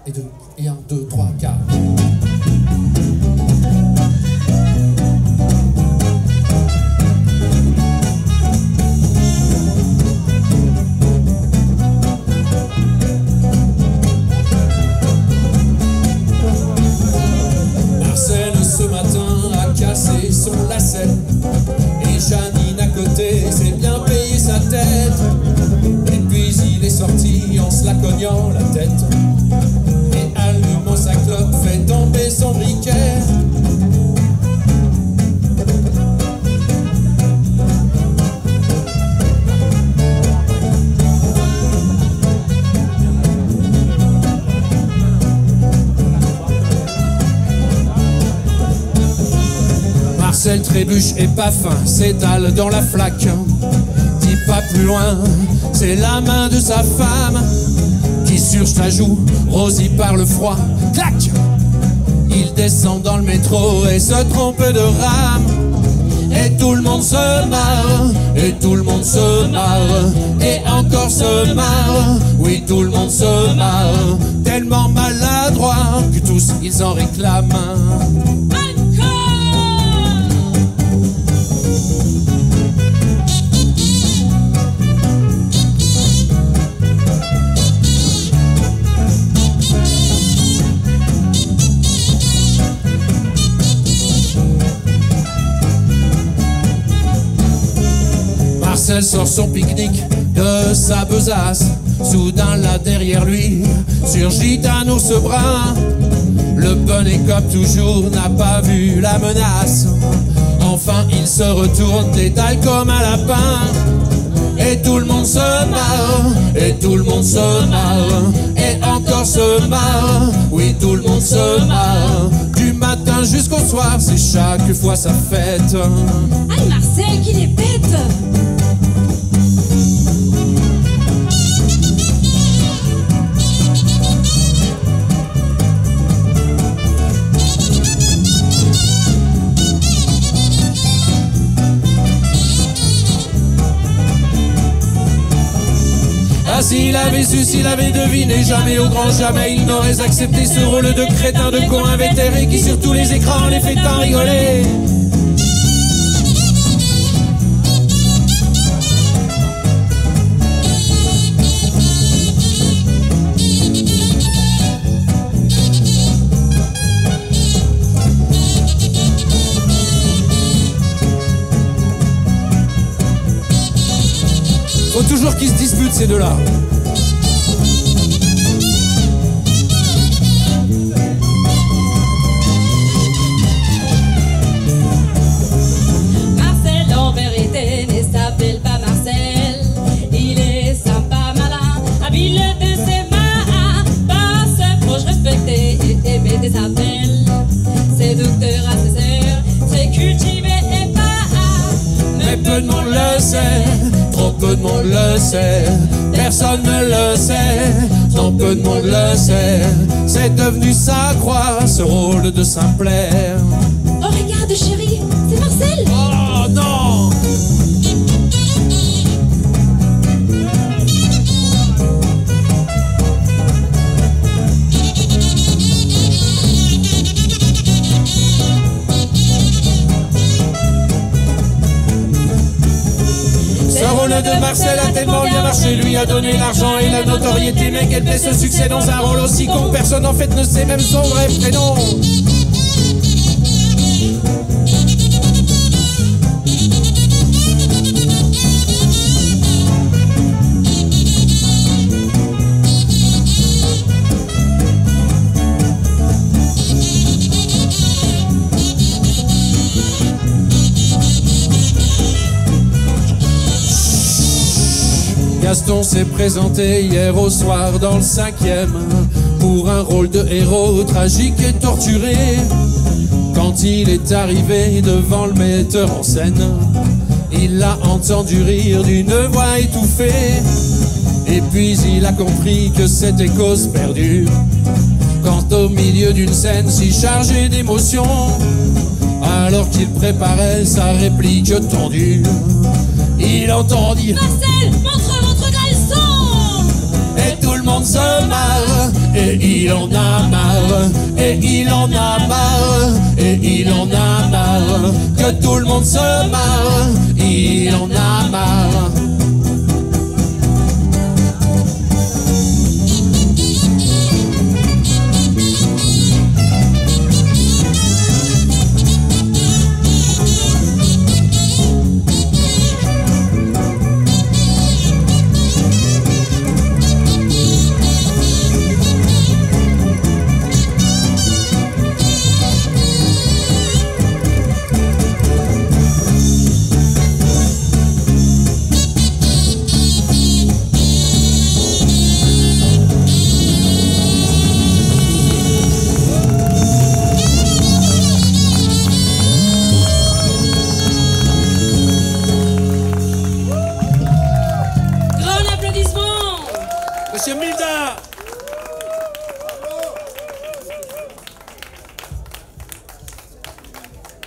et 2, et 1, 2, 3, 4. Marcel ce matin a cassé son lacet et Janine à côté s'est bien payé sa tête. Et puis il est sorti en se la cognant la tête et allumant sa clope fait tomber son briquet. Marcel trébuche et pas fin, s'étale dans la flaque. Dis pas plus loin, c'est la main de sa femme qui sur sa joue rosit par le froid. Clac! Il descend dans le métro et se trompe de rame. Et tout le monde se marre, et tout le monde se marre, et encore se marre. Oui, tout le monde se marre, tellement maladroit que tous ils en réclament. Marcel sort son pique-nique de sa besace. Soudain là derrière lui surgit un ours brun. Le bonnet comme toujours n'a pas vu la menace. Enfin il se retourne, détale comme un lapin. Et tout le monde se marre, et tout le monde se marre, et encore se marre. Oui, tout le monde se marre. Du matin jusqu'au soir, c'est chaque fois sa fête. Ah, Marcel, qu'il est bête! Ah, s'il avait su, s'il avait deviné, jamais au grand jamais il n'aurait accepté ce rôle de crétin, de con invétéré qui sur tous les écrans les fait tant rigoler. Faut toujours qu'ils se disputent ces deux-là. Marcel en vérité ne s'appelle pas Marcel. Il est sympa, malin, habile de ses mains. Pas ses proches respectés et aimé des appels. Séducteur à ses heures, très cultivé et pas. Mais peu de monde le sait. Trop peu de monde le sait, personne ne le sait, trop peu de monde le sait. C'est devenu sa croix, ce rôle de Saint-Plaire. Oh regarde chérie, c'est Marcel. Oh non! Ce rôle de Marcel a tellement bien marché, lui a donné l'argent et la notoriété. Mais quel plaît ce succès dans un rôle aussi con, personne en fait ne sait même son vrai prénom. Gaston s'est présenté hier au soir dans le 5e pour un rôle de héros tragique et torturé. Quand il est arrivé devant le metteur en scène, il a entendu rire d'une voix étouffée. Et puis il a compris que c'était cause perdue. Quand au milieu d'une scène si chargée d'émotions, alors qu'il préparait sa réplique tendue, il entendit Marcel, montre votre caleçon. et tout le monde se marre, et et il en a marre, et il en a marre, et il en a marre, que tout le monde se marre, il en a marre. Monsieur Milda.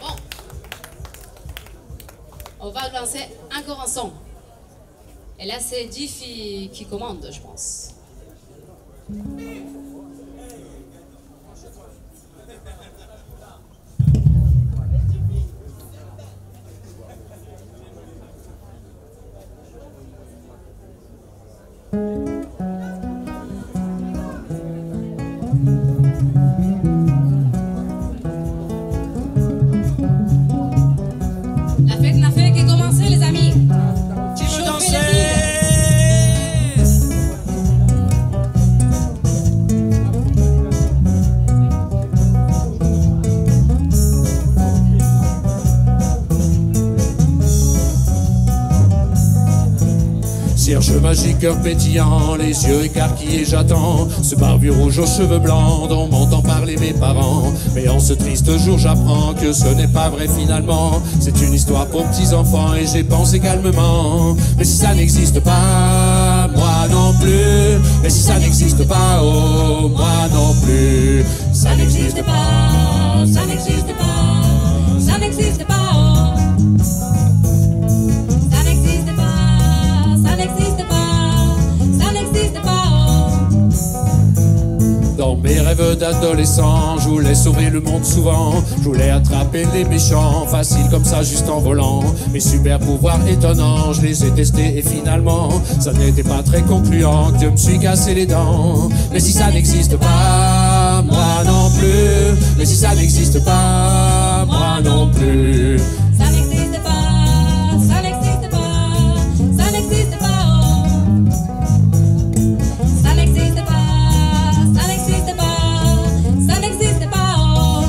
Bon, on va lancer encore un son. Et là, c'est 10 filles qui commandent, je pense. La fête n'a fait que commencer, les amis. Qui veut danser? Cierge magique, cœur pétillant, les yeux écarquillés, j'attends ce barbu rouge aux cheveux blancs dont m'entend parler mes parents. Mais en ce triste jour, j'apprends que ce n'est pas vrai finalement. C'est une histoire pour petits enfants et j'ai pensé calmement. Mais si ça n'existe pas, moi non plus. Mais si ça n'existe pas, oh, moi non plus. Ça n'existe pas, ça n'existe pas, Ça n'existe pas, oh. Ça n'existe pas, ça n'existe pas, ça n'existe pas, oh. Dans mes rêves d'adolescent, je voulais sauver le monde souvent. Je voulais attraper les méchants, facile comme ça, juste en volant. Mes super pouvoirs étonnants, je les ai testés et finalement, ça n'était pas très concluant que je me suis cassé les dents. Mais si ça n'existe pas, moi non plus. Mais si ça n'existe pas, moi non plus. Ça n'existe pas, ça n'existe pas, ça n'existe pas, oh. Ça n'existe pas, ça n'existe pas, ça n'existe pas, oh.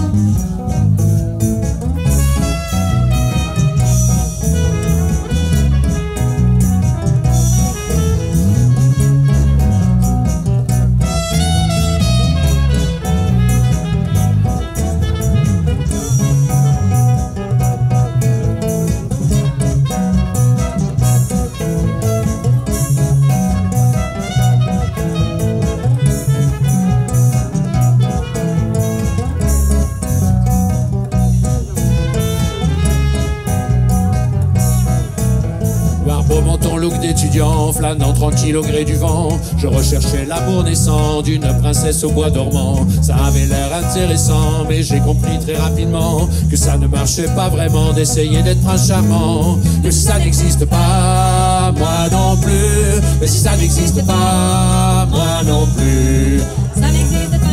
Beau menton look d'étudiant, flânant tranquille au gré du vent. Je recherchais l'amour naissant d'une princesse au bois dormant. Ça avait l'air intéressant, mais j'ai compris très rapidement que ça ne marchait pas vraiment d'essayer d'être prince charmant. Que si ça n'existe pas, moi non plus. Mais si ça n'existe pas, moi non plus. Ça n'existe pas,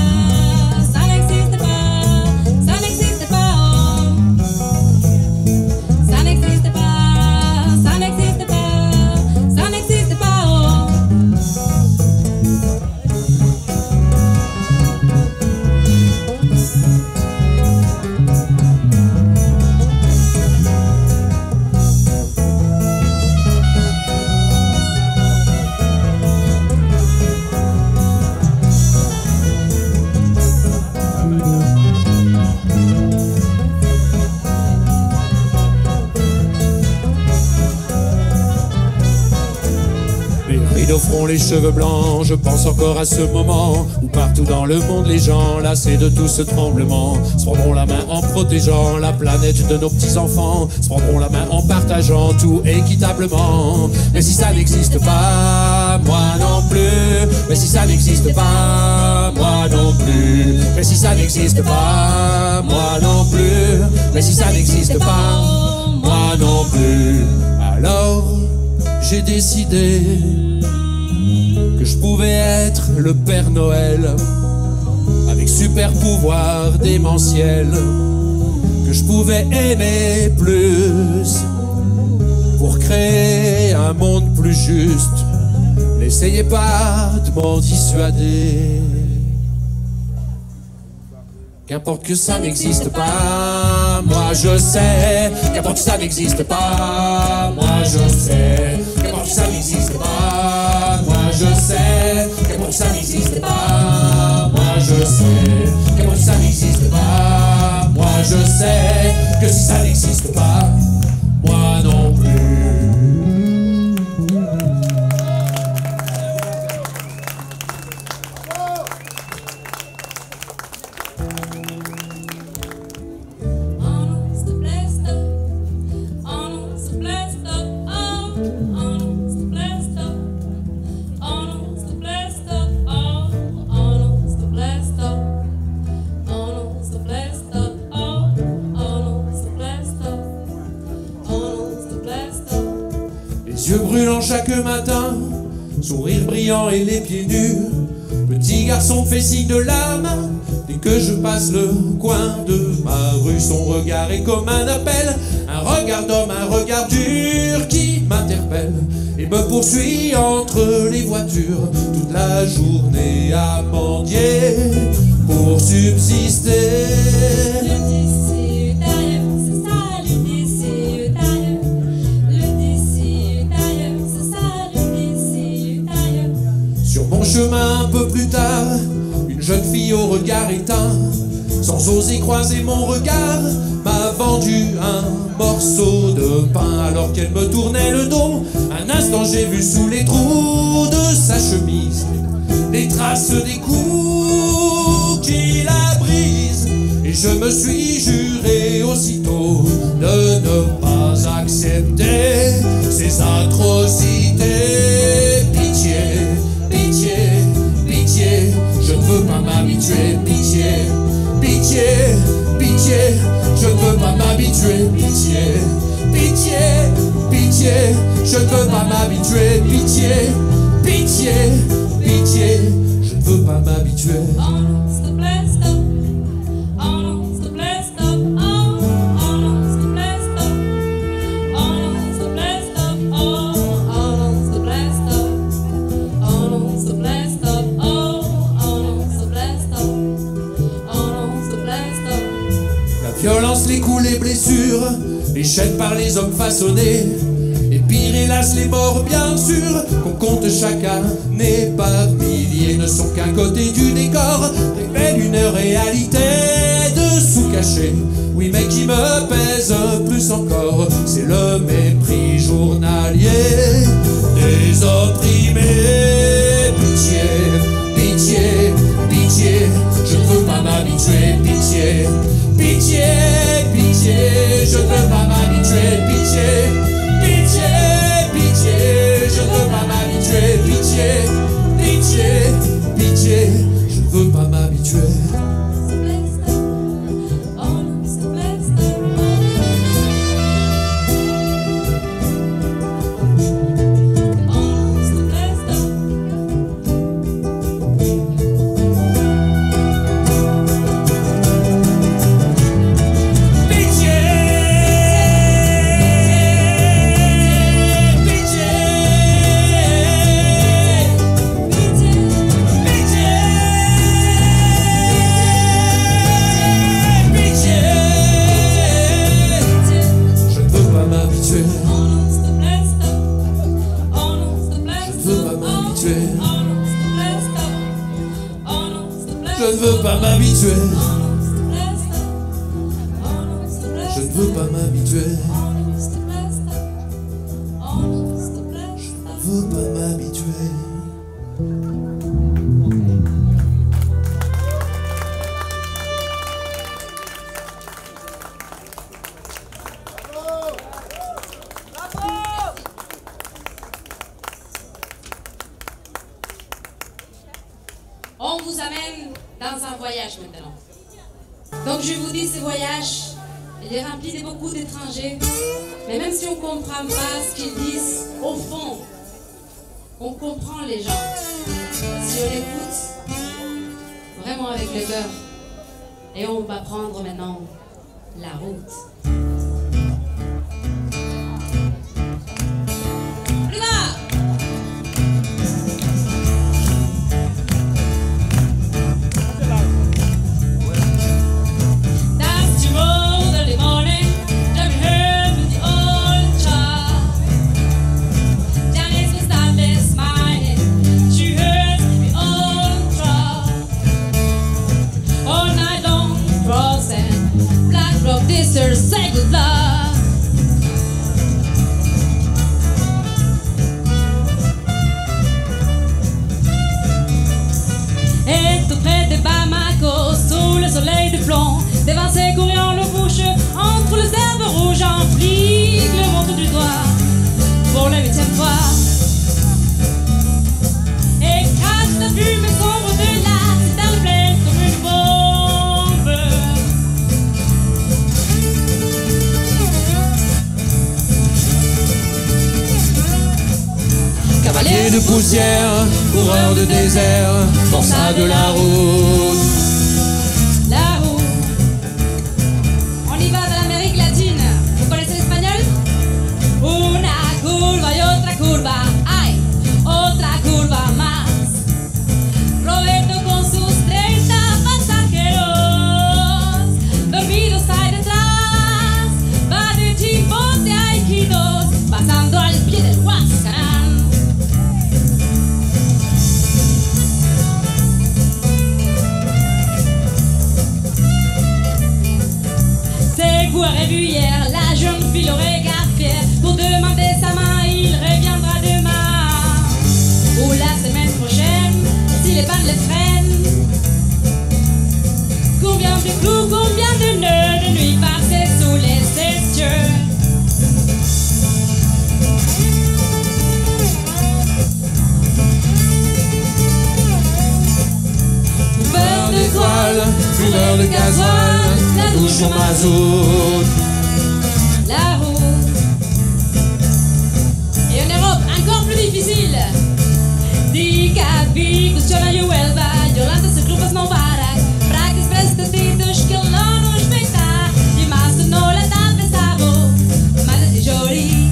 ça n'existe pas, ça n'existe pas, oh. Ça n'existe pas, ça n'existe pas, ça n'existe pas, oh. Au front, les cheveux blancs, je pense encore à ce moment où partout dans le monde les gens, lassés de tout ce tremblement, se prendront la main en protégeant la planète de nos petits-enfants, se prendront la main en partageant tout équitablement. Mais si ça n'existe pas, moi non plus. Mais si ça n'existe pas, moi Mais si ça n'existe pas, moi non plus. Mais si ça n'existe pas, moi non plus. Alors j'ai décidé que je pouvais être le Père Noël avec super pouvoir démentiel, que je pouvais aimer plus pour créer un monde plus juste. N'essayez pas de m'en dissuader. Qu'importe que ça n'existe pas, moi je sais. Qu'importe que ça n'existe pas, moi je sais. Qu'importe que ça n'existe pas, moi je sais. Qu'importe que ça n'existe pas, moi je sais. Qu'importe que ça n'existe pas, moi je sais. Que si ça n'existe pas, moi non plus. Yeux brûlants chaque matin, sourire brillant et les pieds nus. Petit garçon fait signe de la main dès que je passe le coin de ma rue. Son regard est comme un appel, un regard d'homme, un regard dur qui m'interpelle et me poursuit entre les voitures toute la journée à mendier pour subsister. Sur mon chemin un peu plus tard, une jeune fille au regard éteint, sans oser croiser mon regard, m'a vendu un morceau de pain alors qu'elle me tournait le dos. Un instant j'ai vu sous les trous de sa chemise les traces des coups qui la brisent. Et je me suis juré aussitôt de ne pas accepter ces atrocités. Pitié, pitié, pitié, je ne veux pas m'habituer. Pitié, pitié, pitié, je ne veux pas m'habituer. Pitié, pitié, pitié, je ne veux pas m'habituer. Pitié, pitié, pitié, je ne veux pas m'habituer. Violence, les coups, les blessures, les chaînes par les hommes façonnés. Et pire hélas les morts bien sûr, qu'on compte chaque année par milliers, ne sont qu'un côté du décor, révèlent une réalité dessous cachée. Oui mais qui me pèse plus encore, c'est le mépris journalier des opprimés. Pitié, pitié, pitié, je ne veux pas m'habituer. Pitié, pitié, pitié, je ne veux pas m'habituer. Pitié, pitié, pitié, je ne veux pas m'habituer. Pitié, pitié, pitié, je ne veux pas m'habituer. Je ne veux pas m'habituer. Je ne veux pas m'habituer. Je ne veux pas m'habituer. On vous amène dans un voyage maintenant. Donc je vous dis, ce voyage, il est rempli de beaucoup d'étrangers. Mais même si on ne comprend pas ce qu'ils disent, au fond, on comprend les gens. Si on écoute vraiment avec le cœur. Et on va prendre maintenant la route. Devant ses courants le bouche, entre les herbes rouges, en flic le montre du doigt pour la 8e fois. Et crache la fumée sombre de là, dans le plaine comme une bombe. Cavalier de poussière, coureur de désert, forçat de la route. Aurait vu hier, la jeune fille le regard fier. Pour demander sa main, il reviendra demain ou la semaine prochaine, si les pannes le freinent. Combien de clous, combien de nœuds de nuit passés sous les essieux. Fumeur d'étoiles, fumeur de gasoil, la douche au mazout. La route. Et en Europe, encore plus difficile. Di capi, cuestiona eu elva, Yolanda se grupos não varak, pragas prestatidos que ele não nos feita, e mais de nola tal pensavo, mas é joli.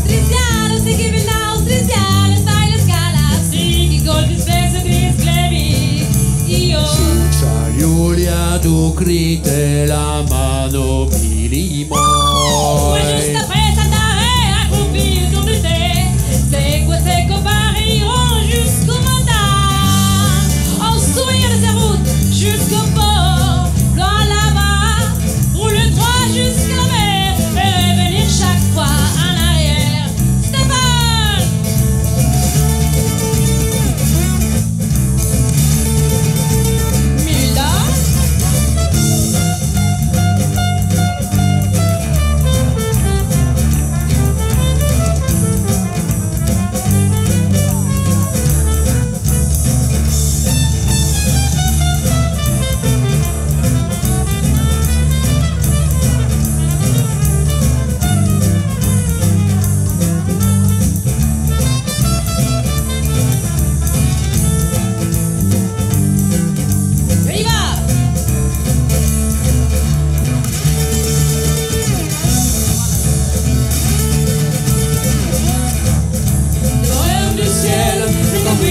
Triziano, se que vilão, Triziano, sai na scala, se que golpes vezes gris glebi, e eu. Giulia, tu grite la mano minimo. Juste après ça t'arrête accroupi autour du thé. C'est quoi ces copains iront jusqu'au mandat. En sourire de sa route jusqu'au port. Loin là-bas, roule droit jusqu'à la mer. Et revenir chaque fois en arrière. Stéphane! Mila?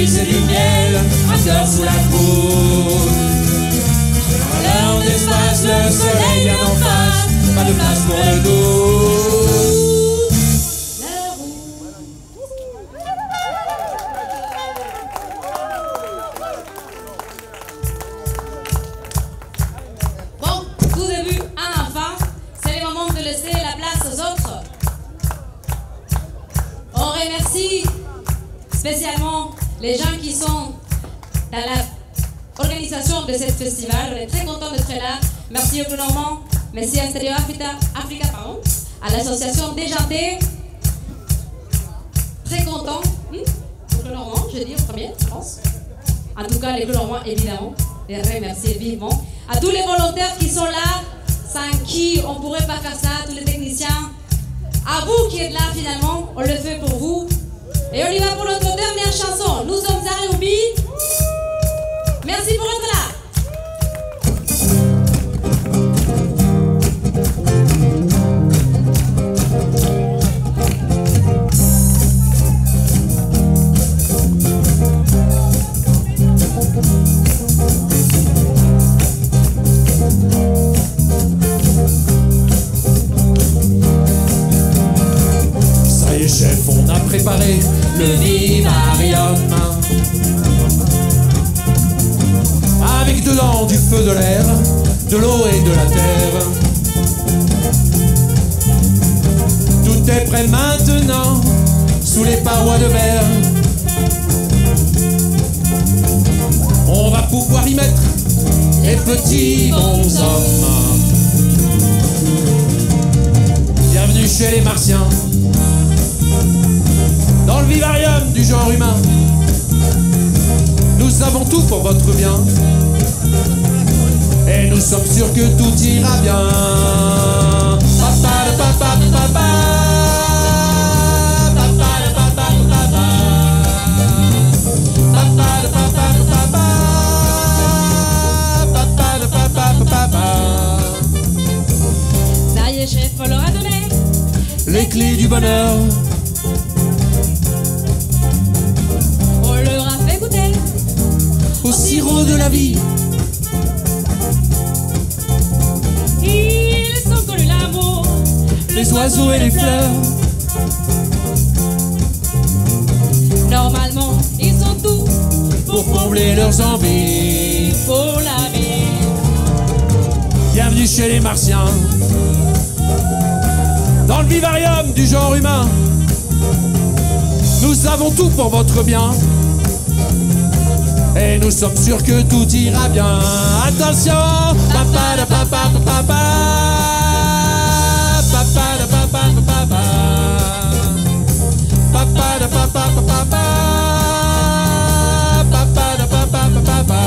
C'est du miel, un cœur sous la peau. Dans l'heure d'espace, le soleil vient en face, pas de place pour le doute. Bon, tout début, un enfant, c'est le moment de laisser la place aux autres. On remercie spécialement les gens qui sont dans l'organisation de ce festival. On est très contents d'être là. Merci au Club Normand, merci à Stereo Africa, à l'association Déjanté. Très content. Au Club Normand, je dis au premier, je pense. En tout cas, les Clormois, évidemment, les remercier vivement. À tous les volontaires qui sont là, sans qui on ne pourrait pas faire ça, tous les techniciens. À vous qui êtes là, finalement, on le fait pour vous. Et on y va pour notre dernière chanson. Nous sommes à Ruby. Merci pour être là. Ça y est chef, on a préparé le vivarium avec dedans du feu, de l'air, de l'eau et de la terre. Tout est prêt maintenant sous les parois de verre. On va pouvoir y mettre les petits bonshommes. Bienvenue chez les Martiens, dans le vivarium du genre humain. Nous savons tout pour votre bien, et nous sommes sûrs que tout ira bien. Papa, papa, papa, papa, papa, papa, papa, papa, papa, papa, papa. Ça y est, chef, on leur a donné Les clés du bonheur. On leur a fait goûter Au sirop de la vie. Ils ont connu l'amour, Les oiseaux et les fleurs. Normalement, ils sont tout Pour combler leurs envies. pour la vie. Bienvenue chez les Martiens, dans le vivarium du genre humain. Nous savons tout pour votre bien, et nous sommes sûrs que tout ira bien. Attention, papa da papa papa, papa da papa papa, papa da papa papa, papa da papa papa.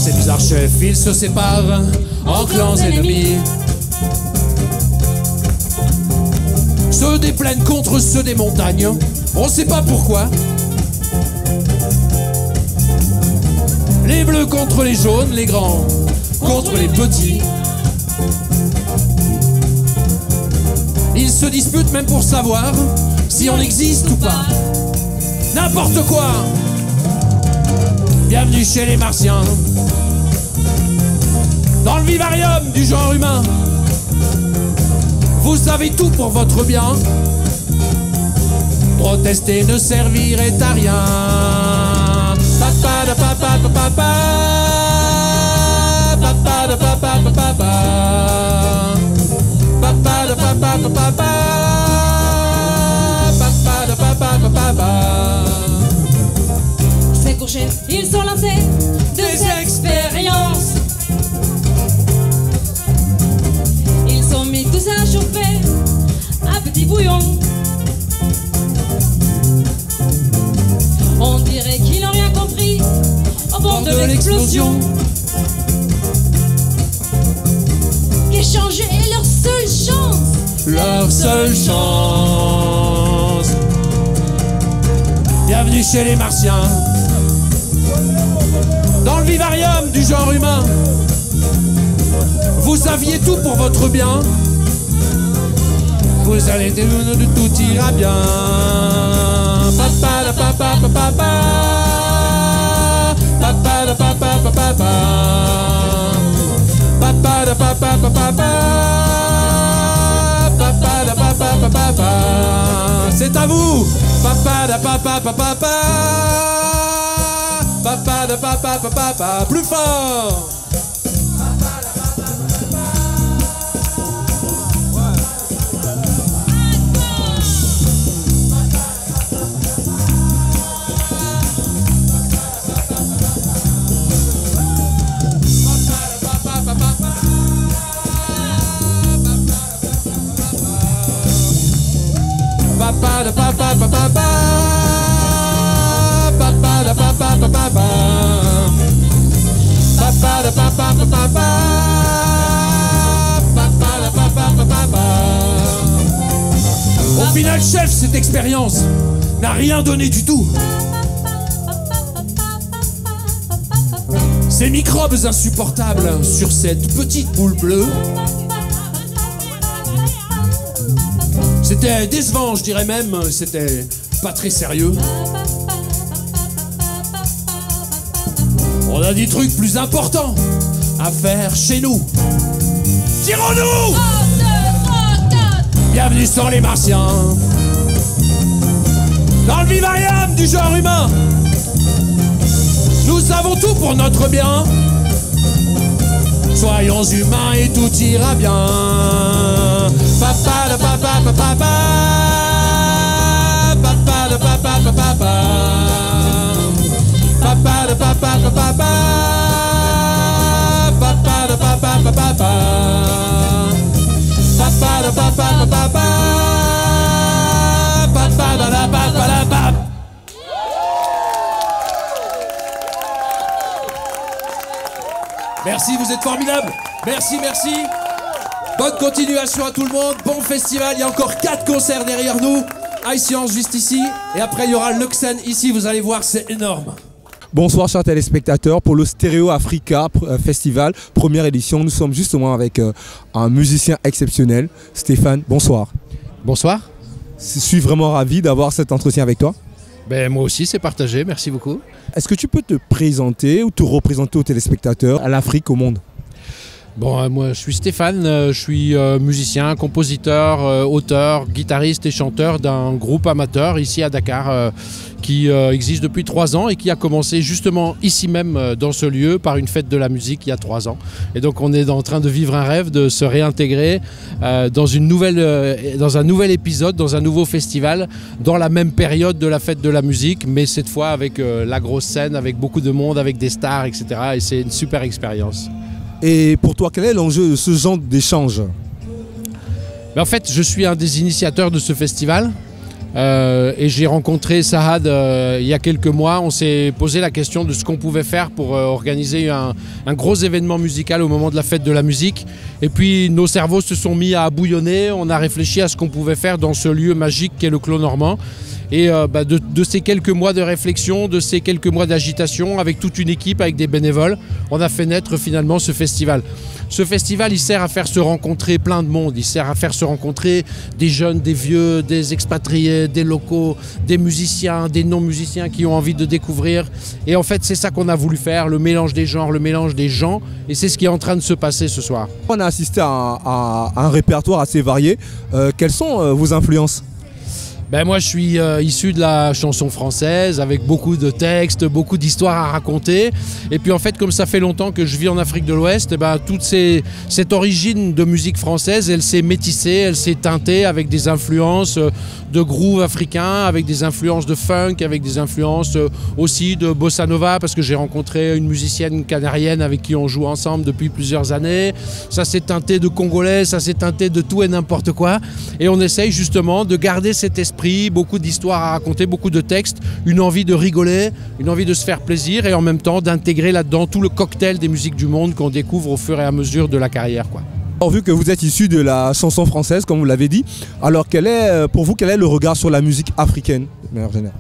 Ces bizarres chefs, ils se séparent en clans ennemis. Ceux des plaines contre ceux des montagnes, on sait pas pourquoi. Les bleus contre les jaunes, les grands contre les petits. Ils se disputent même pour savoir si on existe ou pas. N'importe quoi. Bienvenue chez les Martiens, dans le vivarium du genre humain. Vous savez tout pour votre bien. Protester ne servirait à rien. Papa da papa papa, papa da papa papa, papa da papa papa, papa da papa papa. Ces couchés, ils sont lancés des expériences. Ils sont mis tous à chauffer un petit bouillon. On dirait qu'ils n'ont rien compris au bord de l'explosion. Échanger est leur seule chance. Leur seule chance. Bienvenue chez les Martiens, dans le vivarium du genre humain. Vous saviez tout pour votre bien. Vous allez de tout ira bien. Papa da papa papa, papa da papa papa, papa da papa papa, papa da papa papa. C'est à vous. Papa da papa papa, papa da papa papa. Plus fort. Papa da papa papa, papa da papa Au final, chef, cette expérience n'a rien donné du tout. Ces microbes insupportables sur cette petite boule bleue, c'était décevant, je dirais même, c'était pas très sérieux. On a des trucs plus importants à faire chez nous. Tirons-nous! Bienvenue sur les Martiens. Dans le vivarium du genre humain, nous avons tout pour notre bien. Soyons humains et tout ira bien. Papa de papa papa papa de papa papa papa de papa papa papa de papa papa papa de papa papa papa de la papa la papa. Merci, vous êtes formidables. Merci, merci. Bonne continuation à tout le monde. Bon festival. Il y a encore 4 concerts derrière nous. High Science juste ici. Et après, il y aura Luxen ici. Vous allez voir, c'est énorme. Bonsoir chers téléspectateurs, pour le Stereo Africa Festival, première édition, nous sommes justement avec un musicien exceptionnel, Stéphane, bonsoir. Bonsoir. Je suis vraiment ravi d'avoir cet entretien avec toi. Ben, moi aussi, c'est partagé, merci beaucoup. Est-ce que tu peux te présenter ou te représenter aux téléspectateurs, à l'Afrique, au monde? Bon, moi je suis Stéphane, je suis musicien, compositeur, auteur, guitariste et chanteur d'un groupe amateur ici à Dakar qui existe depuis 3 ans et qui a commencé justement ici même dans ce lieu par une fête de la musique il y a 3 ans. Et donc on est en train de vivre un rêve, de se réintégrer dans un nouvel épisode, dans un nouveau festival, dans la même période de la fête de la musique, mais cette fois avec la grosse scène, avec beaucoup de monde, avec des stars, etc. Et c'est une super expérience. Et pour toi, quel est l'enjeu de ce genre d'échange? En fait, je suis un des initiateurs de ce festival et j'ai rencontré Sahad il y a quelques mois. On s'est posé la question de ce qu'on pouvait faire pour organiser un gros événement musical au moment de la fête de la musique. Et puis nos cerveaux se sont mis à bouillonner. On a réfléchi à ce qu'on pouvait faire dans ce lieu magique qu'est le Clos Normand. Et de ces quelques mois de réflexion, de ces quelques mois d'agitation, avec toute une équipe, avec des bénévoles, on a fait naître finalement ce festival. Ce festival, il sert à faire se rencontrer plein de monde. Il sert à faire se rencontrer des jeunes, des vieux, des expatriés, des locaux, des musiciens, des non-musiciens qui ont envie de découvrir. Et en fait, c'est ça qu'on a voulu faire, le mélange des genres, le mélange des gens. Et c'est ce qui est en train de se passer ce soir. On a assisté à un répertoire assez varié. Quelles sont vos influences? Ben moi je suis issu de la chanson française avec beaucoup de textes, beaucoup d'histoires à raconter. Et puis en fait comme ça fait longtemps que je vis en Afrique de l'Ouest, ben, cette origine de musique française, elle s'est métissée, elle s'est teintée avec des influences de groove africain, avec des influences de funk, avec des influences aussi de bossa nova parce que j'ai rencontré une musicienne canarienne avec qui on joue ensemble depuis plusieurs années. Ça s'est teinté de congolais, ça s'est teinté de tout et n'importe quoi. Et on essaye justement de garder cet esprit, beaucoup d'histoires à raconter, beaucoup de textes, une envie de rigoler, une envie de se faire plaisir et en même temps d'intégrer là-dedans tout le cocktail des musiques du monde qu'on découvre au fur et à mesure de la carrière, quoi. Alors, vu que vous êtes issu de la chanson française, comme vous l'avez dit, alors pour vous, quel est le regard sur la musique africaine de manière générale?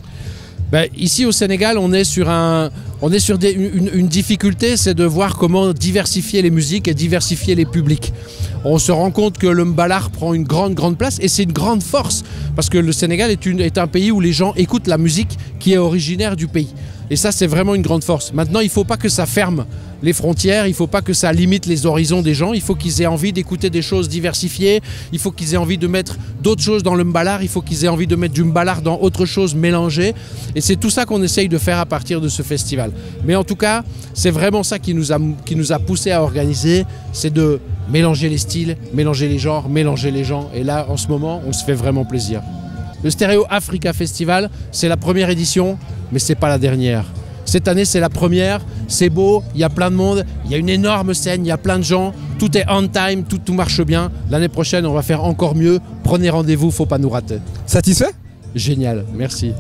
Ben, ici au Sénégal, on est sur une difficulté, c'est de voir comment diversifier les musiques et diversifier les publics. On se rend compte que le mbalar prend une grande place et c'est une grande force parce que le Sénégal est un pays où les gens écoutent la musique qui est originaire du pays. Et ça, c'est vraiment une grande force. Maintenant, il ne faut pas que ça ferme les frontières, il ne faut pas que ça limite les horizons des gens, il faut qu'ils aient envie d'écouter des choses diversifiées, il faut qu'ils aient envie de mettre d'autres choses dans le mbalar, il faut qu'ils aient envie de mettre du mbalar dans autre chose mélangée. Et c'est tout ça qu'on essaye de faire à partir de ce festival. Mais en tout cas, c'est vraiment ça qui nous a poussé à organiser, c'est de mélanger les styles, mélanger les genres, mélanger les gens. Et là, en ce moment, on se fait vraiment plaisir. Le Stereo Africa Festival, c'est la première édition, mais c'est pas la dernière. Cette année, c'est la première, c'est beau, il y a plein de monde, il y a une énorme scène, il y a plein de gens, tout est on time, tout marche bien. L'année prochaine, on va faire encore mieux. Prenez rendez-vous, faut pas nous rater. Satisfait? Génial, merci.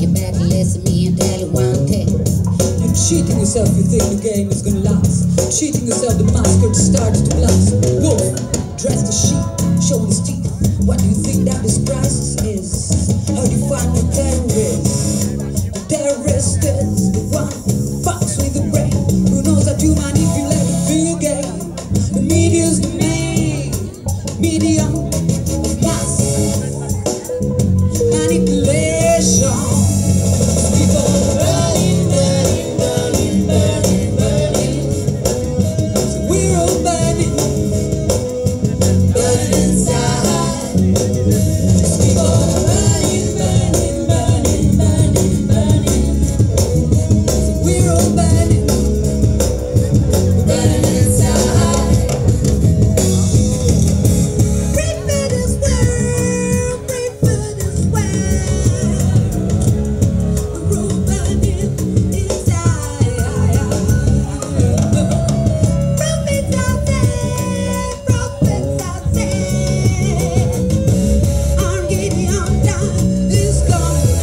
you back and listen to me and tell you one thing. You're cheating yourself, you think the game is gonna last. Cheating yourself, the massacre starts to blast. Wolf, dressed as sheep, showing his teeth. What do you think that this crisis is? How do you find the terrorist? The terrorist is the one who fucks with the brain, who knows how to manipulate the game. The media's the main medium of mass manipulation. People burning, burning, burning, burning, burning. So we're all burning, burning inside. Just keep on burning, burning, burning, burning, burning. So we're all burning, burning inside. Pray for this world, pray for this world. We're all burning inside. Prophets are dead. Armageddon time is coming